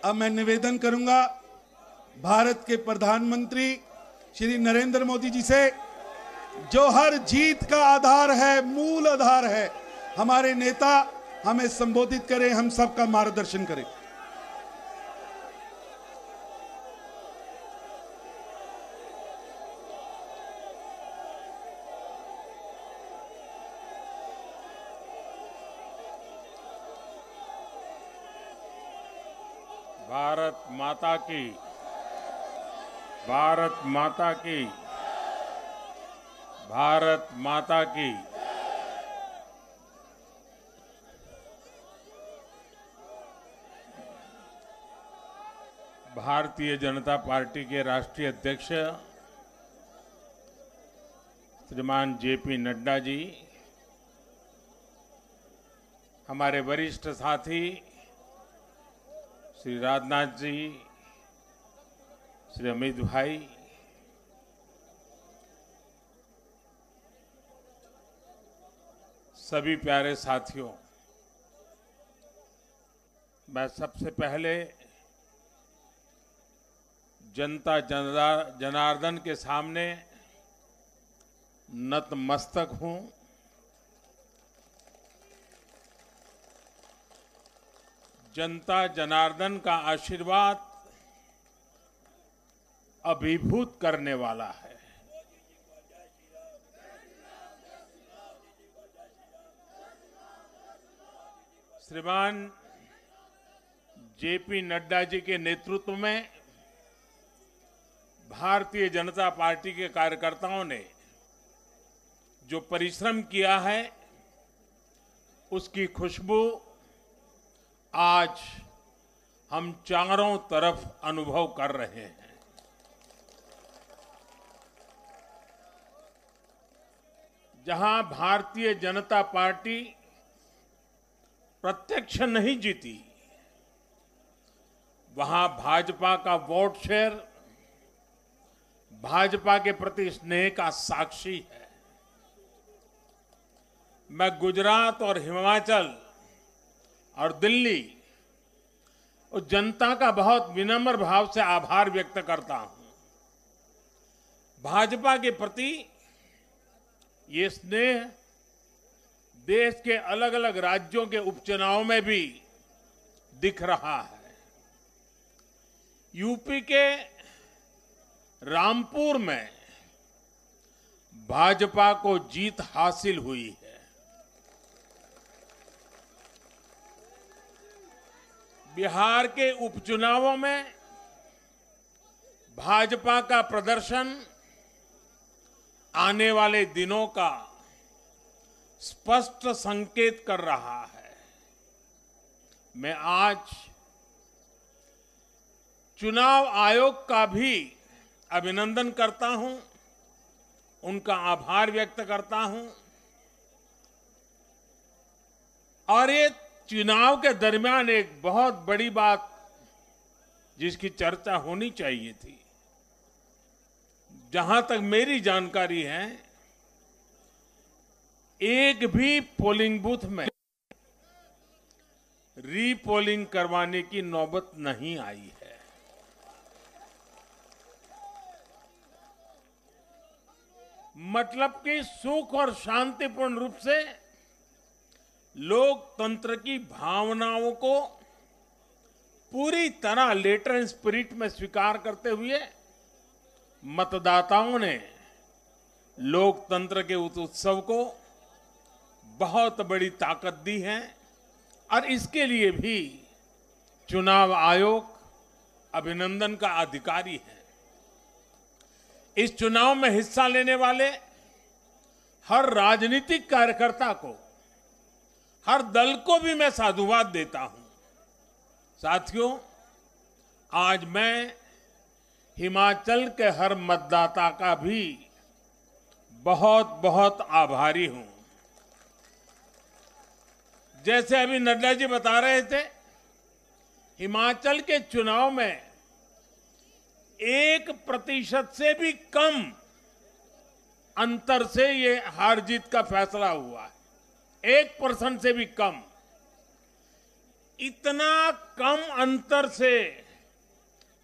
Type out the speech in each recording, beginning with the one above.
अब मैं निवेदन करूंगा भारत के प्रधानमंत्री श्री नरेंद्र मोदी जी से, जो हर जीत का आधार है, मूल आधार है, हमारे नेता हमें संबोधित करें, हम सबका मार्गदर्शन करें। भारत माता की, भारत माता की, भारत माता की। भारतीय जनता पार्टी के राष्ट्रीय अध्यक्ष श्रीमान जेपी नड्डा जी, हमारे वरिष्ठ साथी श्री राजनाथ जी, श्री अमित भाई, सभी प्यारे साथियों, मैं सबसे पहले जनता जनार्दन के सामने नतमस्तक हूं। जनता जनार्दन का आशीर्वाद अभिभूत करने वाला है। श्रीमान जेपी नड्डा जी के नेतृत्व में भारतीय जनता पार्टी के कार्यकर्ताओं ने जो परिश्रम किया है, उसकी खुशबू आज हम चारों तरफ अनुभव कर रहे हैं। जहां भारतीय जनता पार्टी प्रत्यक्ष नहीं जीती, वहां भाजपा का वोट शेयर भाजपा के प्रति स्नेह का साक्षी है। मैं गुजरात और हिमाचल और दिल्ली और जनता का बहुत विनम्र भाव से आभार व्यक्त करता हूं। भाजपा के प्रति ये स्नेह देश के अलग अलग राज्यों के उपचुनाव में भी दिख रहा है। यूपी के रामपुर में भाजपा को जीत हासिल हुई है। बिहार के उपचुनावों में भाजपा का प्रदर्शन आने वाले दिनों का स्पष्ट संकेत कर रहा है। मैं आज चुनाव आयोग का भी अभिनंदन करता हूं, उनका आभार व्यक्त करता हूं। और ये चुनाव के दरमियान एक बहुत बड़ी बात जिसकी चर्चा होनी चाहिए थी, जहां तक मेरी जानकारी है, एक भी पोलिंग बूथ में रीपोलिंग करवाने की नौबत नहीं आई है। मतलब कि सुख और शांतिपूर्ण रूप से लोकतंत्र की भावनाओं को पूरी तरह लेटर एंड स्पिरिट में स्वीकार करते हुए मतदाताओं ने लोकतंत्र के उस उत्सव को बहुत बड़ी ताकत दी है। और इसके लिए भी चुनाव आयोग अभिनंदन का अधिकारी है। इस चुनाव में हिस्सा लेने वाले हर राजनीतिक कार्यकर्ता को, हर दल को भी मैं साधुवाद देता हूं। साथियों, आज मैं हिमाचल के हर मतदाता का भी बहुत बहुत आभारी हूं। जैसे अभी नड्डा जी बता रहे थे, हिमाचल के चुनाव में 1% से भी कम अंतर से ये हार जीत का फैसला हुआ है। 1% से भी कम। इतना कम अंतर से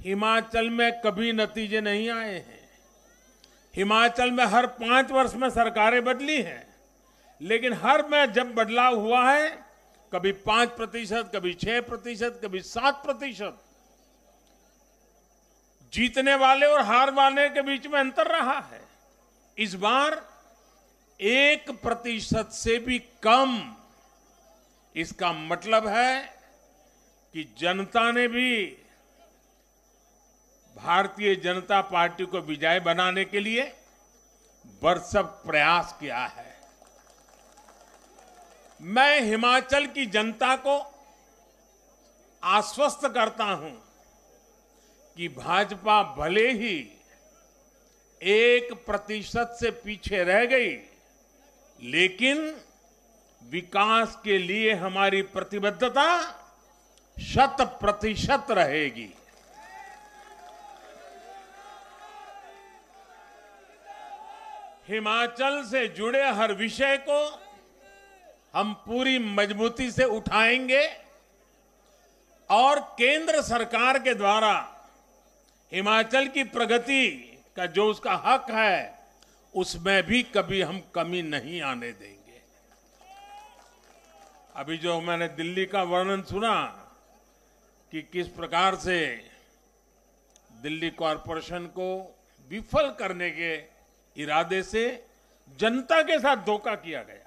हिमाचल में कभी नतीजे नहीं आए हैं। हिमाचल में हर 5 वर्ष में सरकारें बदली हैं, लेकिन हर में जब बदलाव हुआ है, कभी 5%, कभी 6%, कभी 7%, जीतने वाले और हार वाले के बीच में अंतर रहा है। इस बार 1% से भी कम। इसका मतलब है कि जनता ने भी भारतीय जनता पार्टी को विजयी बनाने के लिए भरसक प्रयास किया है। मैं हिमाचल की जनता को आश्वस्त करता हूं कि भाजपा भले ही 1% से पीछे रह गई, लेकिन विकास के लिए हमारी प्रतिबद्धता 100% रहेगी। हिमाचल से जुड़े हर विषय को हम पूरी मजबूती से उठाएंगे और केंद्र सरकार के द्वारा हिमाचल की प्रगति का जो उसका हक है, उसमें भी कभी हम कमी नहीं आने देंगे। अभी जो मैंने दिल्ली का वर्णन सुना कि किस प्रकार से दिल्ली कॉरपोरेशन को विफल करने के इरादे से जनता के साथ धोखा किया गया,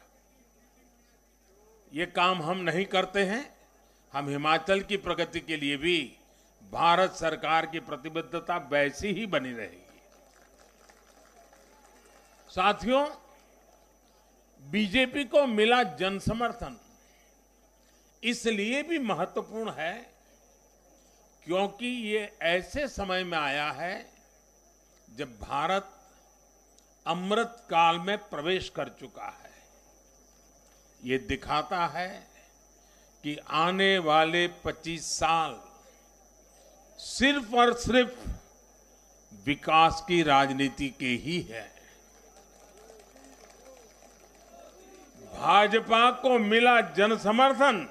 ये काम हम नहीं करते हैं। हम हिमाचल की प्रगति के लिए भी भारत सरकार की प्रतिबद्धता वैसी ही बनी रहेगी। साथियों, बीजेपी को मिला जन समर्थन इसलिए भी महत्वपूर्ण है क्योंकि ये ऐसे समय में आया है जब भारत अमृत काल में प्रवेश कर चुका है। ये दिखाता है कि आने वाले 25 साल सिर्फ और सिर्फ विकास की राजनीति के ही है। भाजपा को मिला जन समर्थन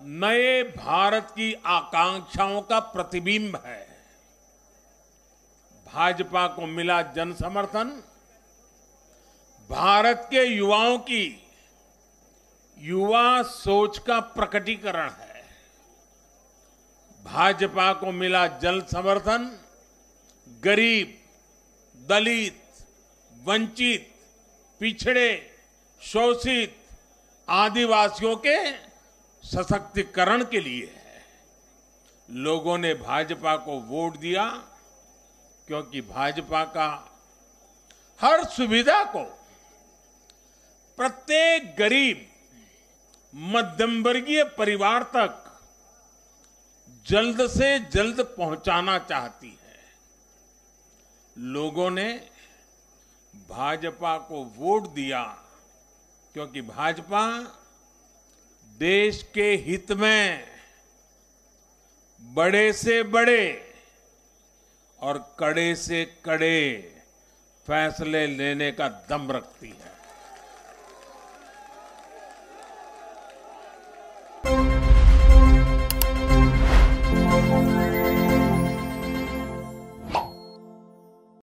नए भारत की आकांक्षाओं का प्रतिबिंब है। भाजपा को मिला जन समर्थन भारत के युवाओं की युवा सोच का प्रकटीकरण है। भाजपा को मिला जन समर्थन गरीब, दलित, वंचित, पिछड़े, शोषित, आदिवासियों के सशक्तिकरण के लिए है। लोगों ने भाजपा को वोट दिया क्योंकि भाजपा का हर सुविधा को प्रत्येक गरीब, मध्यम वर्गीय परिवार तक जल्द से जल्द पहुंचाना चाहती है। लोगों ने भाजपा को वोट दिया क्योंकि भाजपा देश के हित में बड़े से बड़े और कड़े से कड़े फैसले लेने का दम रखती है।